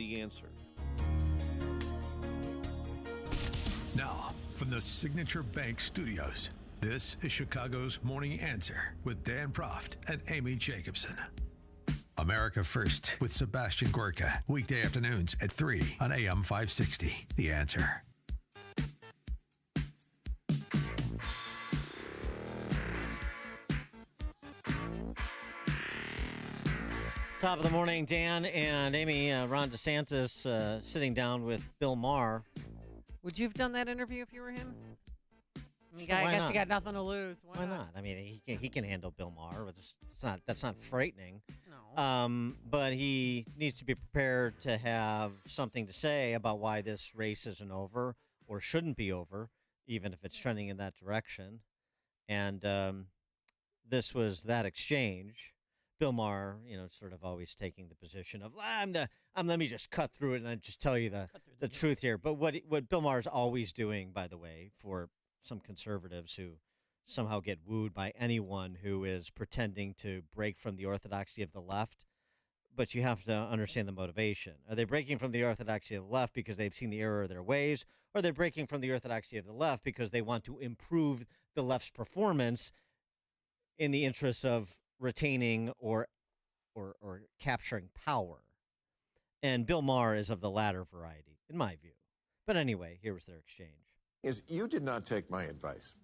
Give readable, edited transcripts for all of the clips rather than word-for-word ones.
the answer. Now, from the Signature Bank Studios, this is Chicago's Morning Answer with Dan Proft and Amy Jacobson. America First with Sebastian Gorka, weekday afternoons at 3 on AM 560. The Answer. Top of the morning, Dan and Amy. Ron DeSantis sitting down with Bill Maher. Would you have done that interview if you were him? I mean, Sure, I why guess not? you got nothing to lose. Why not? I mean, he can handle Bill Maher. But that's not frightening. No. But he needs to be prepared to have something to say about why this race isn't over or shouldn't be over, even if it's trending in that direction. And this was that exchange. Bill Maher, sort of always taking the position of let me just cut through it and then just tell you the truth here. But what Bill Maher is always doing, by the way, for some conservatives who somehow get wooed by anyone who is pretending to break from the orthodoxy of the left, but you have to understand the motivation. Are they breaking from the orthodoxy of the left because they've seen the error of their ways, or are they breaking from the orthodoxy of the left because they want to improve the left's performance in the interest of retaining or capturing power? And Bill Maher is of the latter variety, in my view. But anyway, here was their exchange. You did not take my advice.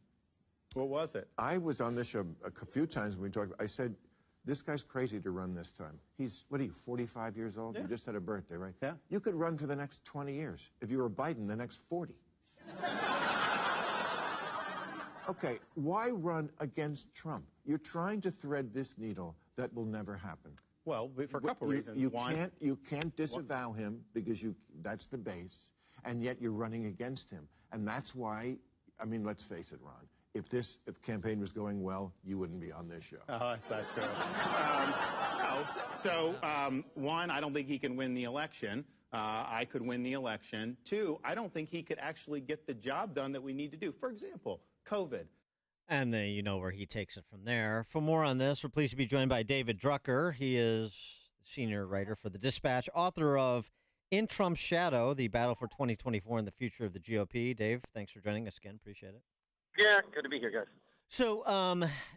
What was it? I was on this show a few times when we talked. I said, this guy's crazy to run this time. He's, 45 years old? Yeah. You just had a birthday, right? Yeah. You could run for the next 20 years. If you were Biden, the next 40. Okay, why run against Trump? You're trying to thread this needle that will never happen. Well, for a couple reasons. You can't disavow him because that's the base, and yet you're running against him. And that's why, let's face it, Ron, if the campaign was going well, you wouldn't be on this show. Oh, that's not true. One, I don't think he can win the election. I could win the election. Two, I don't think he could actually get the job done that we need to do. For example, COVID. And then you know where he takes it from there. For more on this, we're pleased to be joined by David Drucker. He is senior writer for The Dispatch, author of In Trump's Shadow, The Battle for 2024 and the Future of the GOP. Dave, thanks for joining us again. Appreciate it. Yeah, good to be here, guys. So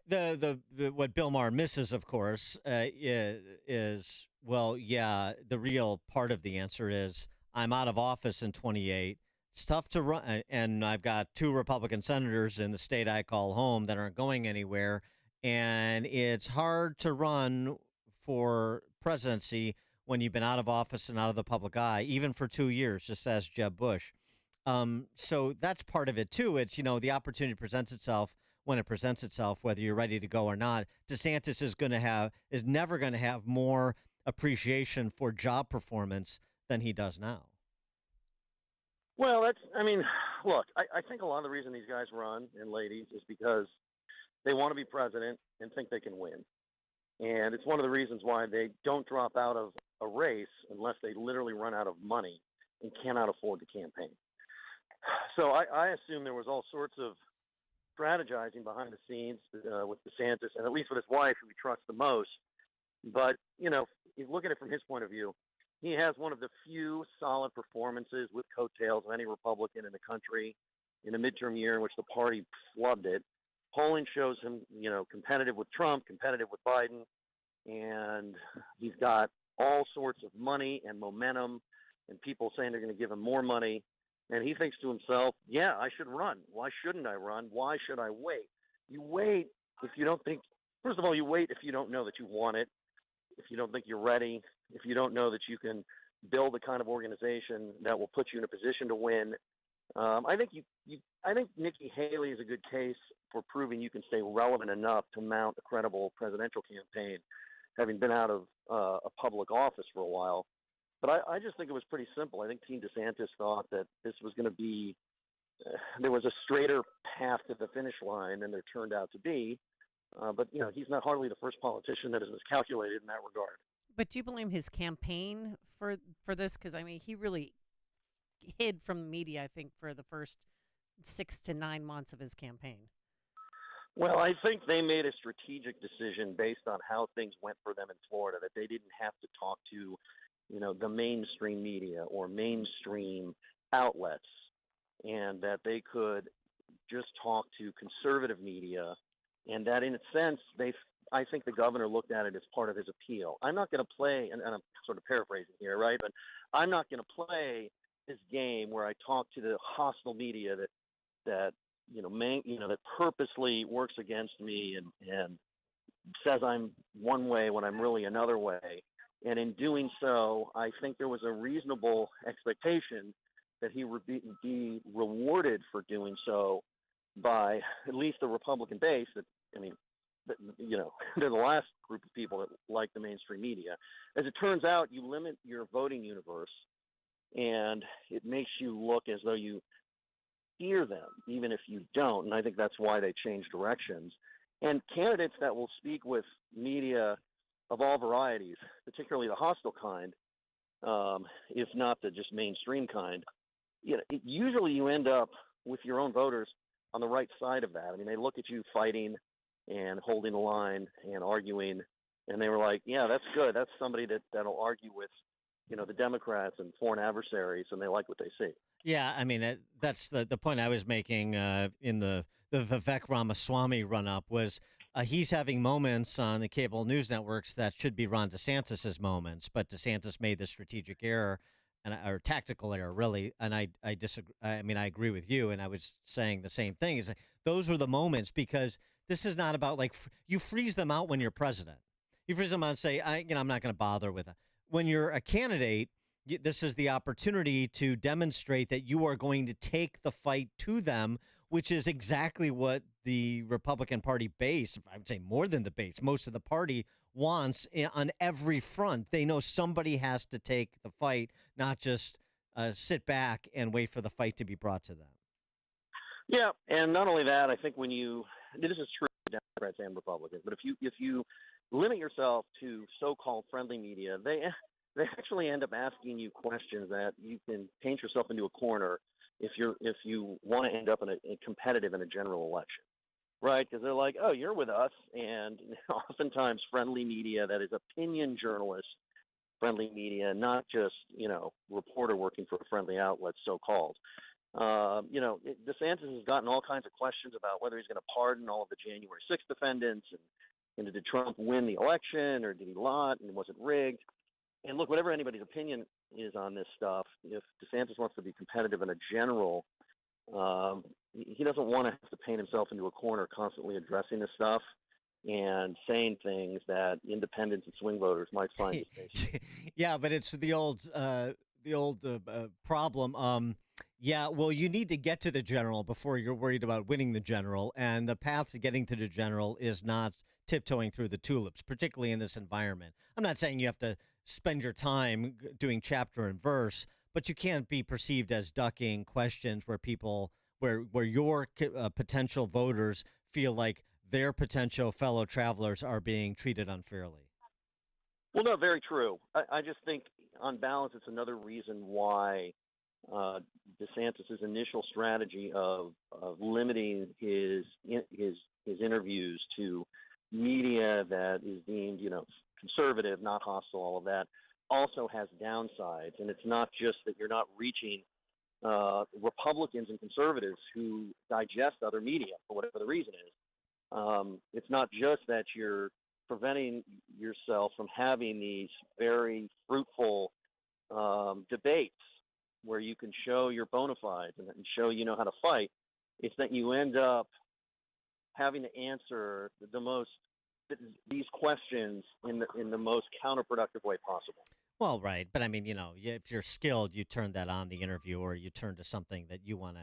the what Bill Maher misses, of course, is the real part of the answer is I'm out of office in 28. It's tough to run, and I've got 2 Republican senators in the state I call home that aren't going anywhere, and it's hard to run for presidency when you've been out of office and out of the public eye, even for 2 years, just as Jeb Bush. So that's part of it, too. It's, the opportunity presents itself when it presents itself, whether you're ready to go or not. DeSantis is never going to have more appreciation for job performance than he does now. Well, look, I think a lot of the reason these guys run, and ladies, is because they want to be president and think they can win. And it's one of the reasons why they don't drop out of a race unless they literally run out of money and cannot afford to campaign. So I assume there was all sorts of strategizing behind the scenes with DeSantis, and at least with his wife, who he trusts the most. But, you look at it from his point of view, he has one of the few solid performances with coattails of any Republican in the country in a midterm year in which the party flubbed it. Polling shows him, competitive with Trump, competitive with Biden, and he's got all sorts of money and momentum and people saying they're going to give him more money. And he thinks to himself, yeah, I should run. Why shouldn't I run? Why should I wait? You wait if you don't think – first of all, you wait if you don't know that you want it, if you don't think you're ready, if you don't know that you can build the kind of organization that will put you in a position to win. I think Nikki Haley is a good case for proving you can stay relevant enough to mount a credible presidential campaign, having been out of a public office for a while. But I just think it was pretty simple. I think Team DeSantis thought that this was going to be there was a straighter path to the finish line than there turned out to be. But, he's not hardly the first politician that is miscalculated in that regard. But do you blame his campaign for this? Because, he really hid from the media, I think, for the first 6 to 9 months of his campaign. Well, I think they made a strategic decision based on how things went for them in Florida, that they didn't have to talk to the mainstream media or mainstream outlets, and that they could just talk to conservative media, and that in a sense I think the governor looked at it as part of his appeal. I'm not going to play, and I'm sort of paraphrasing here, right? But I'm not going to play this game where I talk to the hostile media that that purposely works against me and says I'm one way when I'm really another way. And in doing so, I think there was a reasonable expectation that he would be rewarded for doing so by at least the Republican base. They're the last group of people that like the mainstream media. As it turns out, you limit your voting universe, and it makes you look as though you fear them, even if you don't. And I think that's why they changed directions. And candidates that will speak with media of all varieties, particularly the hostile kind, if not the just mainstream kind, usually you end up with your own voters on the right side of that. I mean, they look at you fighting and holding the line and arguing, and they were like, yeah, that's good. That's somebody that'll argue with, the Democrats and foreign adversaries, and they like what they see. Yeah, I mean, that's the point I was making in the Vivek Ramaswamy run-up was he's having moments on the cable news networks that should be Ron DeSantis's moments, but DeSantis made the strategic error or tactical error, really, and I disagree. I mean, I agree with you, and I was saying the same thing. Is like, those were the moments because this is not about you freeze them out when you're president. You freeze them out and say, I'm not going to bother with it. When you're a candidate, this is the opportunity to demonstrate that you are going to take the fight to them, which is exactly what the Republican Party base, I would say more than the base, most of the party wants on every front. They know somebody has to take the fight, not just sit back and wait for the fight to be brought to them. Yeah, and not only that, I think this is true for Democrats and Republicans, but if you limit yourself to so-called friendly media, they actually end up asking you questions that you can paint yourself into a corner if you want to end up in a competitive in a general election, right? Because they're like, oh, you're with us, and oftentimes friendly media, that is opinion journalist friendly media, not just reporter working for a friendly outlet, so-called. DeSantis has gotten all kinds of questions about whether he's going to pardon all of the January 6th defendants, and did Trump win the election, or did he not, and was it rigged? And look, whatever anybody's opinion is on this stuff, if DeSantis wants to be competitive in a general, he doesn't want to have to paint himself into a corner constantly addressing this stuff and saying things that independents and swing voters might find distasteful. Yeah, but it's the old problem. Yeah, well, you need to get to the general before you're worried about winning the general, and the path to getting to the general is not tiptoeing through the tulips, particularly in this environment. I'm not saying you have to spend your time doing chapter and verse, but you can't be perceived as ducking questions where your potential voters feel like their potential fellow travelers are being treated unfairly. Well, no, very true. I just think, on balance, it's another reason why DeSantis's initial strategy of limiting his interviews to media that is deemed, conservative, not hostile, all of that, also has downsides. And it's not just that you're not reaching Republicans and conservatives who digest other media for whatever the reason is. It's not just that you're preventing yourself from having these very fruitful debates where you can show your bona fides and show you know how to fight. It's that you end up having to answer these questions in the most counterproductive way possible. Well, right, but I mean, if you're skilled, you turn that on the interview, or you turn to something that you want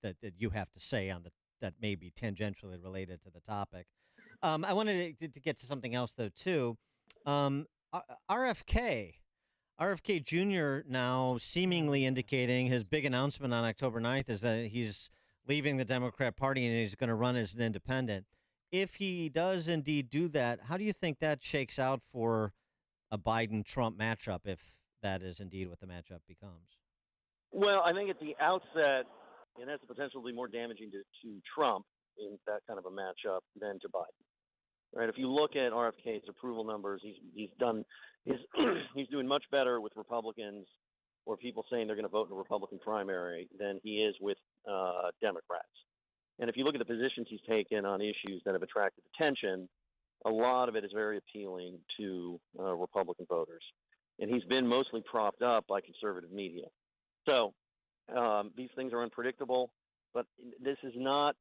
to that you have to say that may be tangentially related to the topic. I wanted to get to something else though too. RFK Jr. now seemingly indicating his big announcement on October 9th is that he's leaving the Democrat Party and he's going to run as an independent. If he does indeed do that, how do you think that shakes out for a Biden-Trump matchup, if that is indeed what the matchup becomes? Well, I think at the outset, it has the potential to be more damaging to Trump in that kind of a matchup than to Biden. right? If you look at RFK's approval numbers, he's he's doing much better with Republicans or people saying they're going to vote in a Republican primary than he is with Democrats. And if you look at the positions he's taken on issues that have attracted attention, a lot of it is very appealing to Republican voters. And he's been mostly propped up by conservative media. So these things are unpredictable, but this is not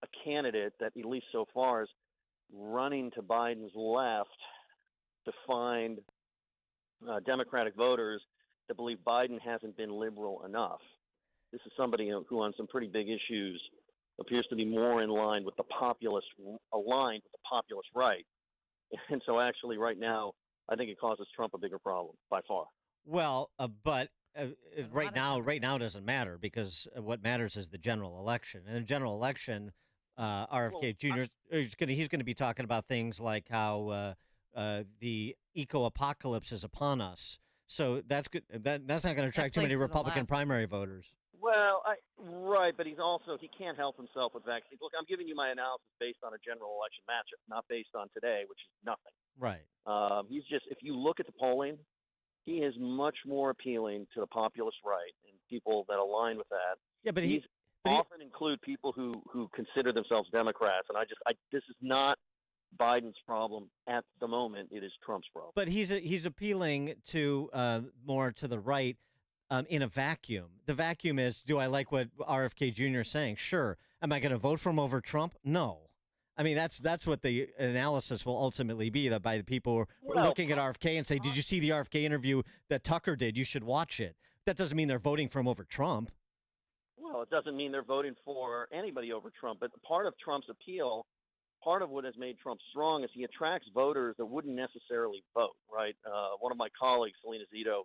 a candidate that, at least so far, is running to Biden's left to find Democratic voters that believe Biden hasn't been liberal enough. This is somebody who on some pretty big issues appears to be more in line with the populist, aligned with the populist right. And so actually right now, I think it causes Trump a bigger problem by far. Well, but right now doesn't matter because what matters is the general election. And the general election, RFK Jr. He's going to be talking about things like how the eco-apocalypse is upon us. So that's good. That's not going to attract too many Republican primary voters. Well, right, but he can't help himself with vaccines. Look, I'm giving you my analysis based on a general election matchup, not based on today, which is nothing. Right. If you look at the polling, he is much more appealing to the populist right and people that align with that. Yeah, but he often include people who consider themselves Democrats, and this is not Biden's problem at the moment. It is Trump's problem. But he's appealing to more to the right in a vacuum. The vacuum is, do I like what RFK Jr. is saying? Sure. Am I going to vote for him over Trump? No. I mean, that's what the analysis will ultimately be, that by the people looking at RFK and say, did you see the RFK interview that Tucker did? You should watch it. That doesn't mean they're voting for him over Trump. Well, it doesn't mean they're voting for anybody over Trump. But part of Trump's appeal, part of what has made Trump strong, is he attracts voters that wouldn't necessarily vote, right? One of my colleagues, Selena Zito,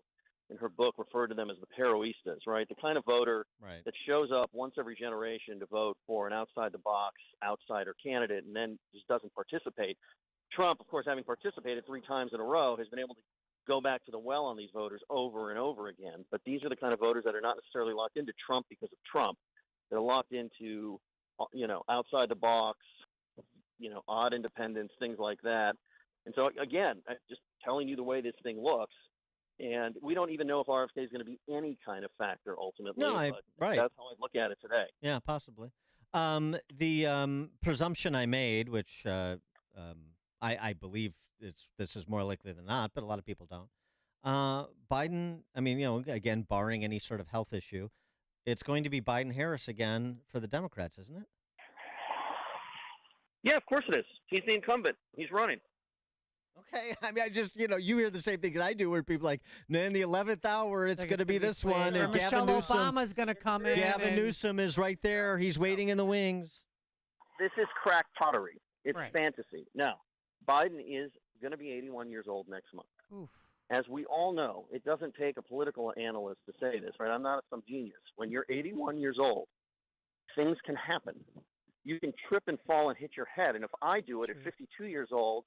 in her book referred to them as the Peroistas, right? The kind of voter that shows up once every generation to vote for an outside-the-box outsider candidate and then just doesn't participate. Trump, of course, having participated 3 times in a row, has been able to go back to the well on these voters over and over again. But these are the kind of voters that are not necessarily locked into Trump because of Trump. They're locked into, outside the box, odd independents, things like that. And so, again, I'm just telling you the way this thing looks. And we don't even know if RFK is going to be any kind of factor ultimately. No, right. That's how I look at it today. Yeah, possibly. The presumption I made, which I believe this is more likely than not, but a lot of people don't. Biden, I mean, again, barring any sort of health issue, it's going to be Biden-Harris again for the Democrats, isn't it? Yeah, of course it is. He's the incumbent. He's running. Okay, I mean, I just, you hear the same thing as I do, where people are like, in the 11th hour, it's going to be this one. Or And Michelle Obama's going to come in. Gavin Newsom is right there. He's waiting in the wings. This is crack pottery. It's Right. fantasy. Now, Biden is going to be 81 years old next month. Oof. As we all know, it doesn't take a political analyst to say this, right? I'm not some genius. When you're 81 years old, things can happen. You can trip and fall and hit your head. And if I do it at 52 years old,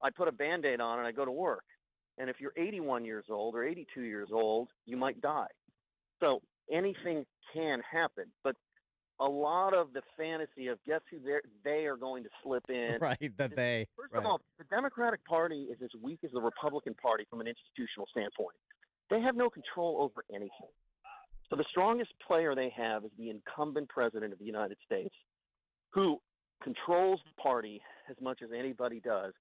I put a Band-Aid on and I go to work. And if you're 81 years old or 82 years old, you might die. So anything can happen. But a lot of the fantasy of guess who they are going to slip in. Right, that they. First of all, the Democratic Party is as weak as the Republican Party from an institutional standpoint. They have no control over anything. So the strongest player they have is the incumbent president of the United States, who controls the party as much as anybody does.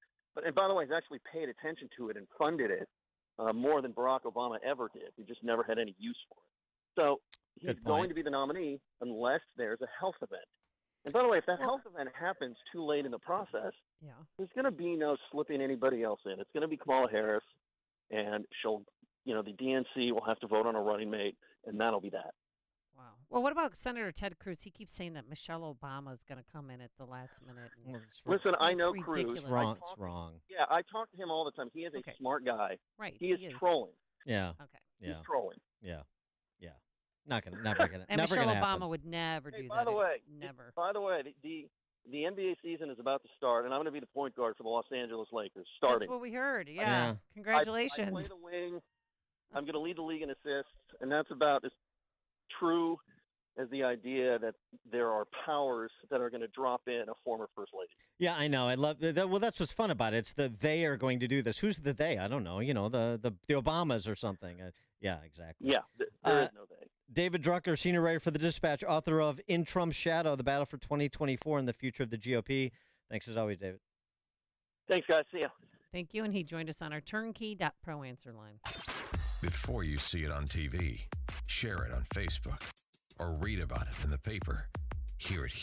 And by the way, he's actually paid attention to it and funded it more than Barack Obama ever did. He just never had any use for it. So he's going to be the nominee unless there's a health event. And by the way, if that health event happens too late in the process, there's going to be no slipping anybody else in. It's going to be Kamala Harris, and she'll, the DNC will have to vote on a running mate, and that'll be that. Wow. Well, what about Senator Ted Cruz? He keeps saying that Michelle Obama is going to come in at the last minute. Listen, I know ridiculous. Cruz. It's wrong. Yeah, I talk to him all the time. He is a smart guy. Right. He is trolling. Yeah. Okay. He's trolling. Yeah. Never gonna. And never Michelle gonna Obama happen. would never do that. By the way, never. By the way, the NBA season is about to start, and I'm going to be the point guard for the Los Angeles Lakers. Starting. That's what we heard. Yeah. Yeah. Congratulations. I play the wing. I'm going to lead the league in assists, and that's about as true as the idea that there are powers that are going to drop in a former first lady. Yeah, I know. I love that. Well, that's what's fun about it. It's the they are going to do this. Who's the they? I don't know. The Obamas or something. Yeah, exactly. Yeah, there is no they. David Drucker, senior writer for The Dispatch, author of In Trump's Shadow, The Battle for 2024 and the Future of the GOP. Thanks as always, David. Thanks, guys. See ya. Thank you. And he joined us on our turnkey.pro answer line. Before you see it on TV, share it on Facebook, or read about it in the paper. Hear it here.